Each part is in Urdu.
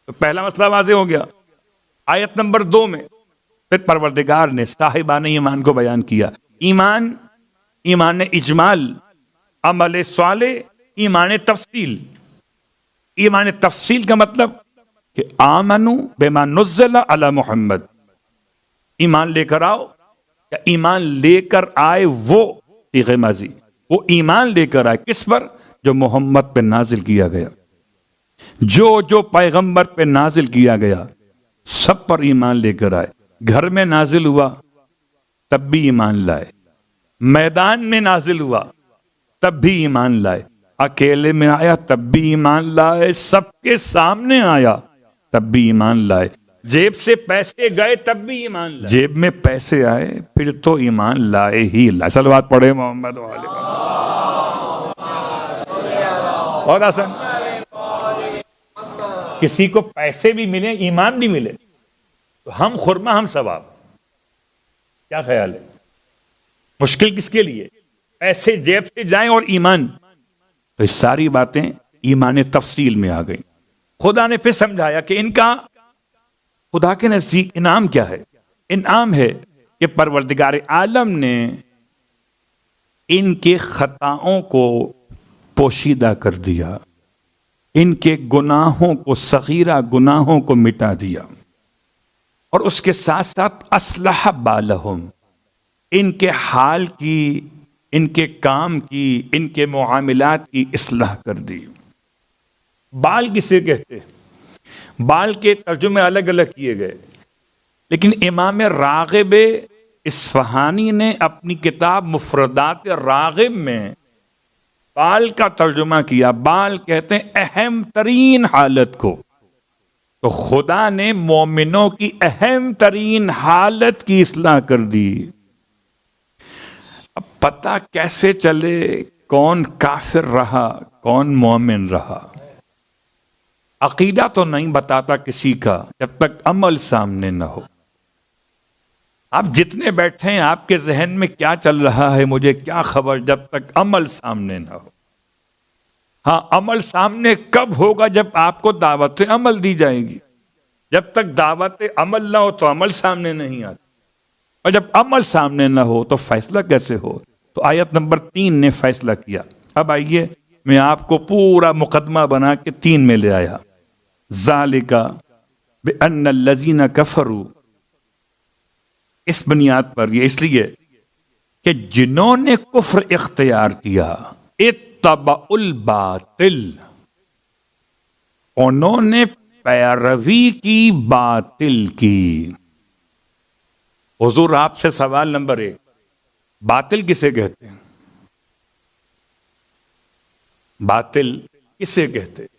تو پہلا مسئلہ واضح ہو گیا۔ آیت نمبر 2 میں پھر پروردگار نے صاحبان ایمان کو بیان کیا۔ ایمان اجمال، عمل صالح، ایمان تفصیل۔ ایمان تفصیل کا مطلب کہ آمنو بما نزل علی محمد، ایمان لے کر آؤ، یا ایمان لے کر آئے وہ صیغہ ماضی، وہ ایمان لے کر آئے کس پر؟ جو محمد پہ نازل کیا گیا، جو پیغمبر پہ نازل کیا گیا سب پر ایمان لے کر آئے۔ گھر میں نازل ہوا تب بھی ایمان لائے، میدان میں نازل ہوا تب بھی ایمان لائے، اکیلے میں آیا تب بھی ایمان لائے، سب کے سامنے آیا تب بھی ایمان لائے، جیب سے پیسے گئے تب بھی ایمان لائے، جیب میں پیسے آئے پھر تو ایمان لائے ہی لائے۔ صلوات پڑھے محمد والے۔ بہت آسان۔ کسی کو پیسے بھی ملے ایمان بھی ملے تو ہم خرما ہم ثواب، کیا خیال ہے؟ مشکل کس کے لیے؟ پیسے جیب سے جائیں اور ایمان۔ تو یہ ساری باتیں ایمان تفصیل میں آ گئیں۔ خدا نے پھر سمجھایا کہ ان کا خدا کے نزدیک انعام کیا ہے؟ انعام ہے کہ پروردگار عالم نے ان کے خطاؤں کو پوشیدہ کر دیا، ان کے گناہوں کو، صغیرہ گناہوں کو مٹا دیا، اور اس کے ساتھ ساتھ اصلح بالہم، ان کے حال کی، ان کے کام کی، ان کے معاملات کی اصلاح کر دی۔ بال کسے کہتے ہیں؟ بال کے ترجمے الگ الگ کیے گئے، لیکن امام راغب اصفہانی نے اپنی کتاب مفردات راغب میں بال کا ترجمہ کیا۔ بال کہتے ہیں اہم ترین حالت کو، تو خدا نے مومنوں کی اہم ترین حالت کی اصلاح کر دی۔ اب پتہ کیسے چلے کون کافر رہا کون مومن رہا؟ عقیدہ تو نہیں بتاتا کسی کا جب تک عمل سامنے نہ ہو۔ آپ جتنے بیٹھے ہیں آپ کے ذہن میں کیا چل رہا ہے مجھے کیا خبر جب تک عمل سامنے نہ ہو۔ ہاں، عمل سامنے کب ہوگا؟ جب آپ کو دعوت عمل دی جائے گی۔ جب تک دعوت عمل نہ ہو تو عمل سامنے نہیں آتا، اور جب عمل سامنے نہ ہو تو فیصلہ کیسے ہو؟ تو آیت نمبر 3 نے فیصلہ کیا۔ اب آئیے میں آپ کو پورا مقدمہ بنا کے 3 میں لے آیا۔ ذالک بأن الذین کفروا، اس بنیاد پر، یہ اس لیے کہ جنہوں نے کفر اختیار کیا، اتبعوا الباطل، انہوں نے پیروی کی باطل کی۔ حضور آپ سے سوال نمبر 1، باطل کسے کہتے ہیں؟ باطل کسے کہتے ہیں؟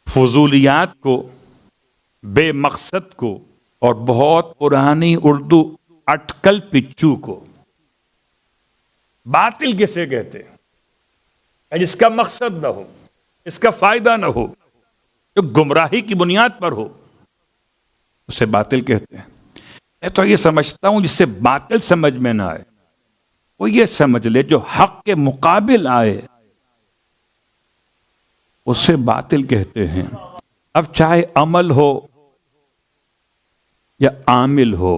فضولیات کو، بے مقصد کو، اور بہت پرانی اردو اٹکل پچو کو۔ باطل کسے کہتے ہیں؟ جس کا مقصد نہ ہو، اس کا فائدہ نہ ہو، جو گمراہی کی بنیاد پر ہو، اسے باطل کہتے ہیں۔ میں تو یہ سمجھتا ہوں جس سے باطل سمجھ میں نہ آئے وہ یہ سمجھ لے جو حق کے مقابل آئے اسے باطل کہتے ہیں۔ اب چاہے عمل ہو یا عامل ہو،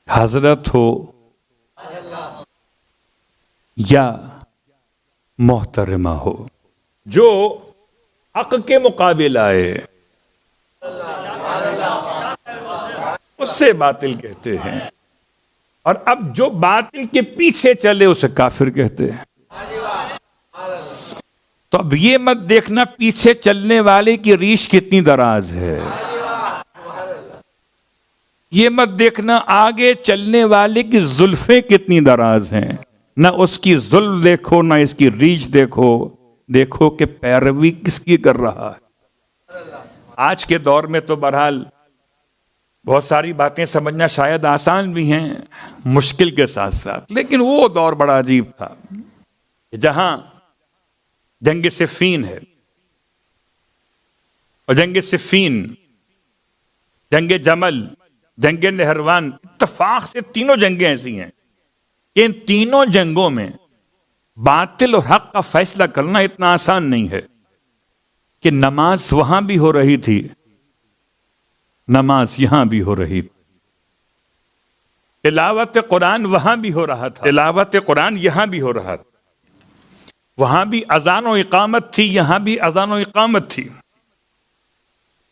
حضرت ہو یا محترمہ ہو، جو حق کے مقابل آئے اس سے باطل کہتے ہیں، اور اب جو باطل کے پیچھے چلے اسے کافر کہتے ہیں۔ تو اب یہ مت دیکھنا پیچھے چلنے والے کی ریش کتنی دراز ہے، یہ مت دیکھنا آگے چلنے والے کی زلفیں کتنی دراز ہیں، نہ اس کی زلف دیکھو نہ اس کی ریش دیکھو، دیکھو کہ پیروی کس کی کر رہا ہے۔ آج کے دور میں تو بہرحال بہت ساری باتیں سمجھنا شاید آسان بھی ہیں، مشکل کے ساتھ ساتھ، لیکن وہ دور بڑا عجیب تھا جہاں جنگ صفین ہے، اور جنگ صفین، جنگ جمل، جنگ نہروان، اتفاق سے تینوں جنگیں ایسی ہیں کہ ان تینوں جنگوں میں باطل اور حق کا فیصلہ کرنا اتنا آسان نہیں ہے کہ نماز وہاں بھی ہو رہی تھی، نماز یہاں بھی ہو رہی تھی، تلاوت قرآن وہاں بھی ہو رہا تھا، تلاوت قرآن یہاں بھی ہو رہا تھا، وہاں بھی اذان و اقامت تھی، یہاں بھی اذان و اقامت تھی،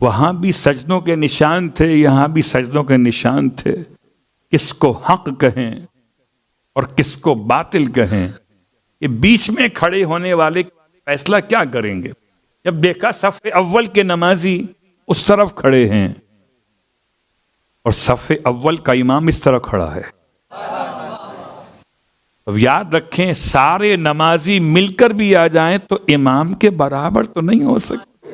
وہاں بھی سجدوں کے نشان تھے، یہاں بھی سجدوں کے نشان تھے۔ کس کو حق کہیں اور کس کو باطل کہیں، یہ بیچ میں کھڑے ہونے والے فیصلہ کیا کریں گے؟ جب دیکھا صف اول کے نمازی اس طرف کھڑے ہیں اور صف اول کا امام اس طرح کھڑا ہے، اب یاد رکھیں سارے نمازی مل کر بھی آ جائیں تو امام کے برابر تو نہیں ہو سکتے۔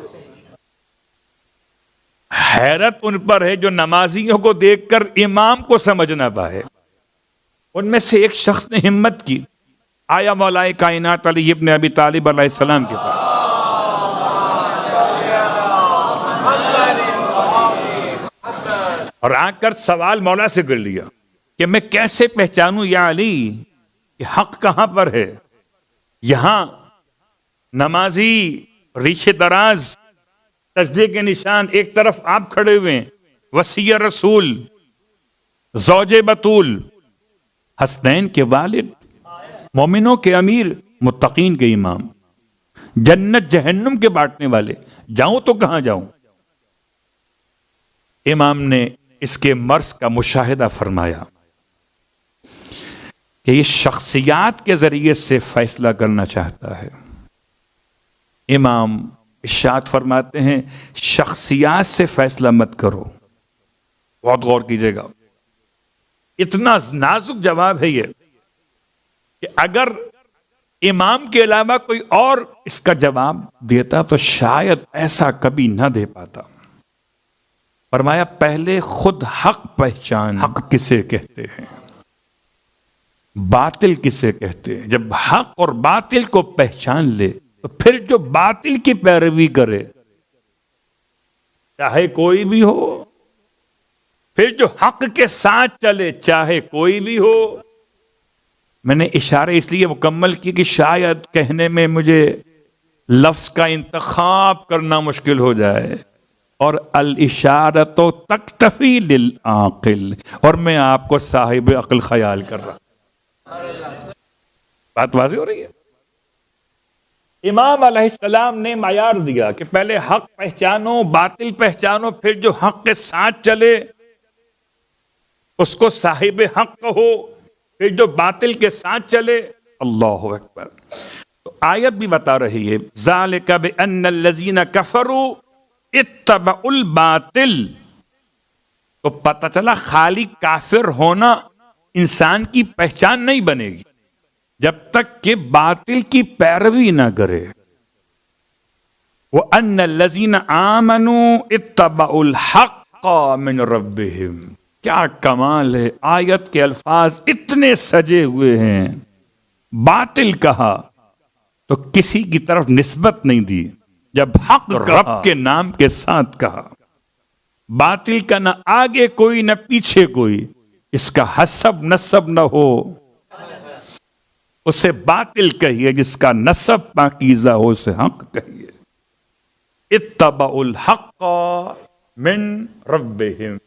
حیرت ان پر ہے جو نمازیوں کو دیکھ کر امام کو سمجھ نہ پائے۔ ان میں سے ایک شخص نے ہمت کی، آیا مولا کائنات علی ابن ابی طالب علیہ السلام کے پاس، اور آ کر سوال مولا سے کر لیا کہ میں کیسے پہچانوں یا علی کہ حق کہاں پر ہے؟ یہاں نمازی ریشے دراز سجدے کے نشان، ایک طرف آپ کھڑے ہوئے ہیں، وصی رسول، زوج بطول، حسنین کے والد، مومنوں کے امیر، متقین کے امام، جنت جہنم کے بانٹنے والے، جاؤں تو کہاں جاؤں؟ امام نے اس کے مرض کا مشاہدہ فرمایا کہ یہ شخصیات کے ذریعے سے فیصلہ کرنا چاہتا ہے۔ امام ارشاد فرماتے ہیں شخصیات سے فیصلہ مت کرو۔ بہت غور کیجئے گا، اتنا نازک جواب ہے یہ کہ اگر امام کے علاوہ کوئی اور اس کا جواب دیتا تو شاید ایسا کبھی نہ دے پاتا۔ فرمایا پہلے خود حق پہچان، حق کسے کہتے ہیں، باطل کسے کہتے ہیں۔ جب حق اور باطل کو پہچان لے تو پھر جو باطل کی پیروی کرے چاہے کوئی بھی ہو، پھر جو حق کے ساتھ چلے چاہے کوئی بھی ہو۔ میں نے اشارے اس لیے مکمل کی کہ شاید کہنے میں مجھے لفظ کا انتخاب کرنا مشکل ہو جائے، اور الاشارۃ تکتفی للعاقل، اور میں آپ کو صاحب عقل خیال کر رہا۔ بات واضح ہو رہی ہے؟ امام علیہ السلام نے معیار دیا کہ پہلے حق پہچانو، باطل پہچانو، پھر جو حق کے ساتھ چلے اس کو صاحب حق کہو، پھر جو باطل کے ساتھ چلے۔ اللہ اکبر۔ تو آیت بھی بتا رہی ہے ذالک بان الذین کفروا اتبعوا الباطل، تو پتہ چلا خالی کافر ہونا انسان کی پہچان نہیں بنے گی جب تک کہ باطل کی پیروی نہ کرے۔ وَأَنَّ الَّذِينَ آمَنُوا اتَّبَعُوا الْحَقَّ مِنْ رَبِّهِمْ۔ کیا کمال ہے، آیت کے الفاظ اتنے سجے ہوئے ہیں۔ باطل کہا تو کسی کی طرف نسبت نہیں دی، جب حق رب کے نام کے ساتھ کہا، باطل کا نہ آگے کوئی نہ پیچھے کوئی، اس کا حسب نسب نہ ہو، اسے باطل کہیے، جس کا نسب پاکیزہ ہو اسے حق کہیے۔ اتبعوا الحق من ربهم۔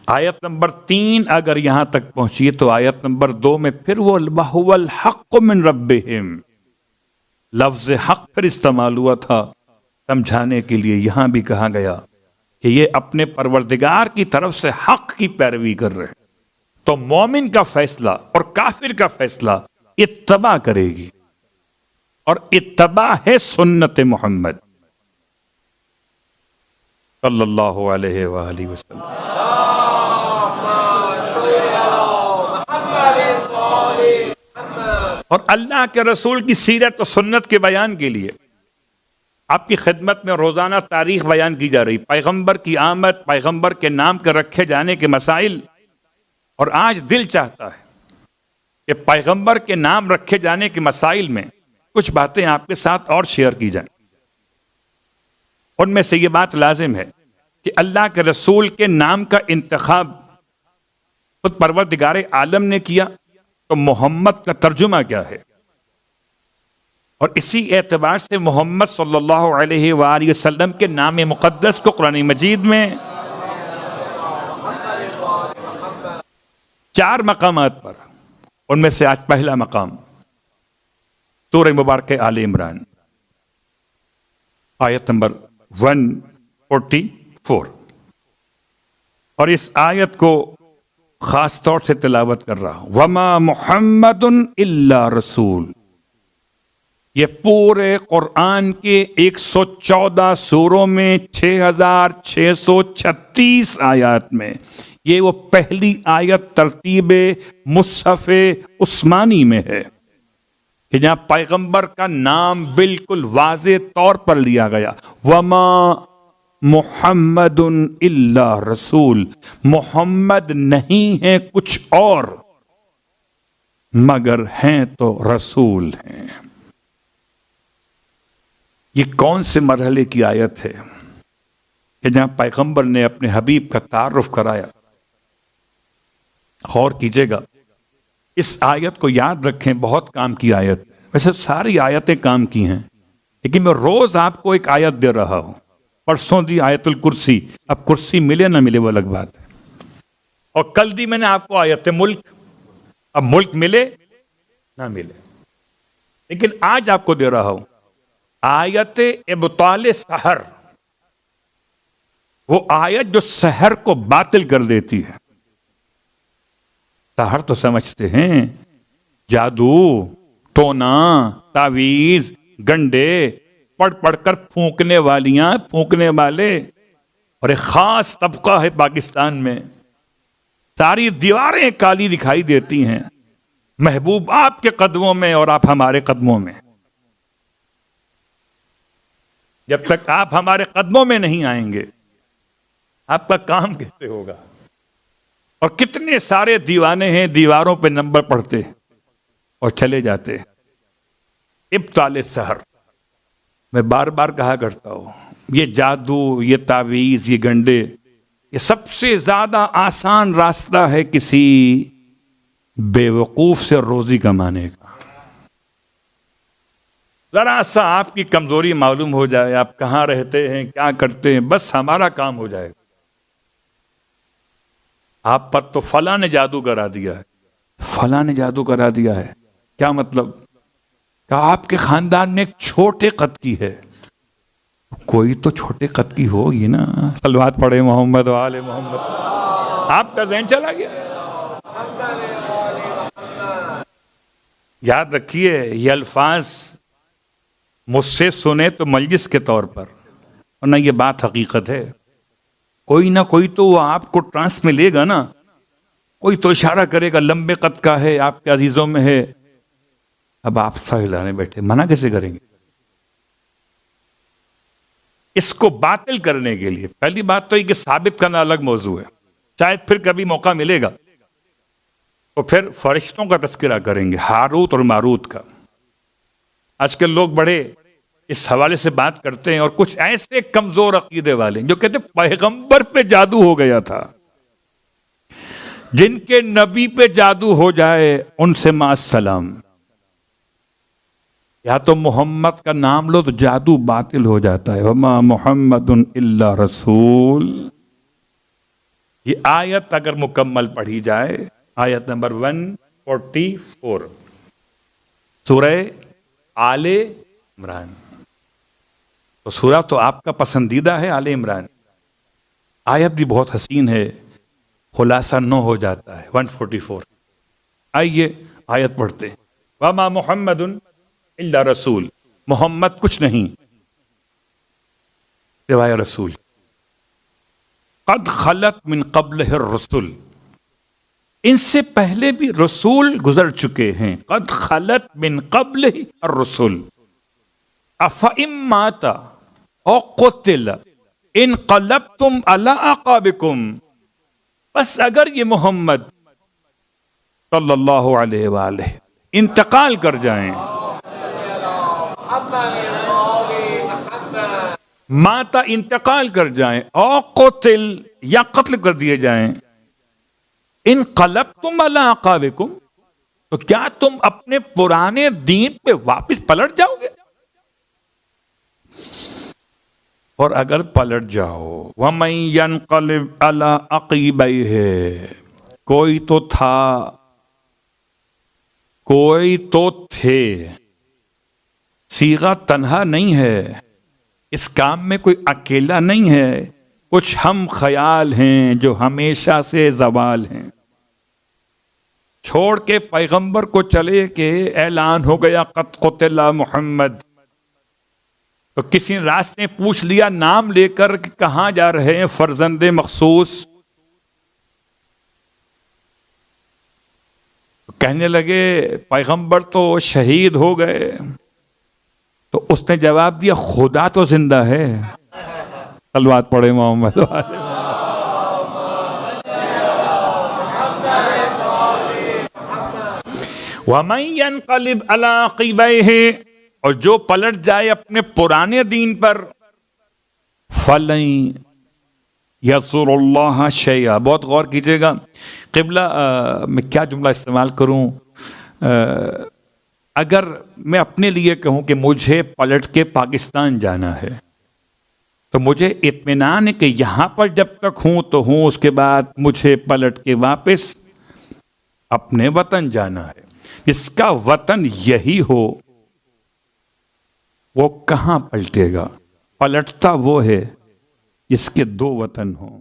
آیت نمبر 3 اگر یہاں تک پہنچیے تو آیت نمبر 2 میں پھر وہ وَهُوَ الْحَقُّ مِن رَبِّهِمْ، لفظ حق پھر استعمال ہوا تھا سمجھانے کے لیے۔ یہاں بھی کہا گیا کہ یہ اپنے پروردگار کی طرف سے حق کی پیروی کر رہے ہیں، تو مومن کا فیصلہ اور کافر کا فیصلہ اتباع کرے گی، اور اتباع ہے سنت محمد صلی اللہ علیہ وآلہ وسلم۔ اور اللہ کے رسول کی سیرت و سنت کے بیان کے لیے آپ کی خدمت میں روزانہ تاریخ بیان کی جا رہی، پیغمبر کی آمد، پیغمبر کے نام کے رکھے جانے کے مسائل، اور آج دل چاہتا ہے کہ پیغمبر کے نام رکھے جانے کے مسائل میں کچھ باتیں آپ کے ساتھ اور شیئر کی جائیں۔ ان میں سے یہ بات لازم ہے کہ اللہ کے رسول کے نام کا انتخاب خود پروردگار عالم نے کیا، تو محمد کا ترجمہ کیا ہے؟ اور اسی اعتبار سے محمد صلی اللہ علیہ وآلہ وسلم کے نام مقدس کو قرآن مجید میں 4 مقامات پر، ان میں سے آج پہلا مقام سورہ مبارکہ آل عمران آیت نمبر 144، اور اس آیت کو خاص طور سے تلاوت کر رہا ہوں۔ وما محمد الا رسول، یہ پورے قرآن کے 114 سوروں میں 6636 آیات میں یہ وہ پہلی آیت ترتیب مصحف عثمانی میں ہے کہ جہاں پیغمبر کا نام بالکل واضح طور پر لیا گیا، وما محمد الا رسول، محمد نہیں ہے کچھ اور مگر ہیں تو رسول ہیں۔ یہ کون سے مرحلے کی آیت ہے کہ جہاں پیغمبر نے اپنے حبیب کا تعارف کرایا؟ غور کیجئے گا، اس آیت کو یاد رکھیں، بہت کام کی آیت، ویسے ساری آیتیں کام کی ہیں، لیکن میں روز آپ کو ایک آیت دے رہا ہوں۔ پرسوں دی آیت الکرسی، اب کرسی ملے نہ ملے وہ الگ بات ہے، اور کل دی میں نے آپ کو آیت ملک، اب ملک ملے نہ ملے، لیکن آج آپ کو دے رہا ہوں آیت ابطال سحر، وہ آیت جو سحر کو باطل کر دیتی ہے۔ سحر تو سمجھتے ہیں جادو، ٹونا، تعویذ، گنڈے، پڑھ پڑھ کر پھونکنے والیاں، پھونکنے والے، اور ایک خاص طبقہ ہے پاکستان میں، ساری دیواریں کالی دکھائی دیتی ہیں، محبوب آپ کے قدموں میں اور آپ ہمارے قدموں میں۔ جب تک آپ ہمارے قدموں میں نہیں آئیں گے آپ کا کام کیسے ہوگا؟ اور کتنے سارے دیوانے ہیں، دیواروں پہ نمبر پڑھتے اور چلے جاتے۔ ابطال سحر، میں بار بار کہا کرتا ہوں، یہ جادو، یہ تعویذ، یہ گنڈے، یہ سب سے زیادہ آسان راستہ ہے کسی بے وقوف سے روزی کمانے کا۔ ذرا سا آپ کی کمزوری معلوم ہو جائے، آپ کہاں رہتے ہیں، کیا کرتے ہیں، بس ہمارا کام ہو جائے گا۔ آپ پر تو فلاں نے جادو کرا دیا ہے، فلاں نے جادو کرا دیا ہے، کیا مطلب؟ کہ آپ کے خاندان میں ایک چھوٹے قد کی ہے، کوئی تو چھوٹے قد کی ہوگی نا، صلوات پڑھے محمد و آل محمد۔ آپ کا ذہن چلا گیا۔ یاد رکھیے، یہ الفاظ مجھ سے سنے تو مجلس کے طور پر، ورنہ یہ بات حقیقت ہے۔ کوئی نہ کوئی تو وہ آپ کو ٹرانس میں لے گا نا، کوئی تو اشارہ کرے گا لمبے قد کا ہے، آپ کے عزیزوں میں ہے۔ اب آپ سہلانے بیٹھے، منع کیسے کریں گے؟ اس کو باطل کرنے کے لیے پہلی بات تو یہ کہ ثابت کرنا الگ موضوع ہے، شاید پھر کبھی موقع ملے گا تو پھر فرشتوں کا تذکرہ کریں گے، ہاروت اور ماروت کا۔ آج کل لوگ بڑے اس حوالے سے بات کرتے ہیں، اور کچھ ایسے کمزور عقیدے والے جو کہتے ہیں پیغمبر پہ جادو ہو گیا تھا، جن کے نبی پہ جادو ہو جائے ان سے مع السلام، یا تو محمد کا نام لو تو جادو باطل ہو جاتا ہے۔ وما محمد الا رسول، یہ آیت اگر مکمل پڑھی جائے، آیت نمبر 144 سورہ آل عمران، تو سورہ تو آپ کا پسندیدہ ہے آل عمران، آیت بھی بہت حسین ہے، خلاصہ 9 ہو جاتا ہے 144۔ آئیے آیت پڑھتے ہیں۔ وما محمد الا رسول، محمد کچھ نہیں سوائے رسول، قد خلت من قبلہ الرسل، ان سے پہلے بھی رسول گزر چکے ہیں، قد خلت من قبلہ الرسل، افئن مات او قتل انقلبتم علی اعقابکم، بس اگر یہ محمد صلی اللہ علیہ وآلہ انتقال کر جائیں، ماتا انتقال کر جائیں، او قتل یا قتل کر دیے جائیں، انقلبتم علی اعقابکم، تو کیا تم اپنے پرانے دین پہ واپس پلٹ جاؤ گے؟ اور اگر پلٹ جاؤ، وَمَن يَنْقَلِبْ عَلَىٰ عَقِبَيْهِ، کوئی تو تھا، کوئی تو تھے، صیغہ تنہا نہیں ہے، اس کام میں کوئی اکیلا نہیں ہے، کچھ ہم خیال ہیں جو ہمیشہ سے زوال ہیں۔ چھوڑ کے پیغمبر کو چلے کہ اعلان ہو گیا قد قتل محمد، تو کسی راستے نے پوچھ لیا نام لے کر کہ کہاں جا رہے ہیں فرزند مخصوص؟ کہنے لگے پیغمبر تو شہید ہو گئے، تو اس نے جواب دیا خدا تو زندہ ہے۔ صلوات پڑھے محمد۔ وَمَن يَنْقَلِبْ عَلَىٰ عَقِبَيْهِ، اور جو پلٹ جائے اپنے پرانے دین پر، فَلَن يَضُرَّ اللَّهَ شَيْئًا۔ بہت غور کیجئے گا، قبلہ میں کیا جملہ استعمال کروں؟ اگر میں اپنے لیے کہوں کہ مجھے پلٹ کے پاکستان جانا ہے، تو مجھے اطمینان ہے کہ یہاں پر جب تک ہوں تو ہوں، اس کے بعد مجھے پلٹ کے واپس اپنے وطن جانا ہے۔ جس کا وطن یہی ہو وہ کہاں پلٹے گا؟ پلٹتا وہ ہے جس کے دو وطن ہوں۔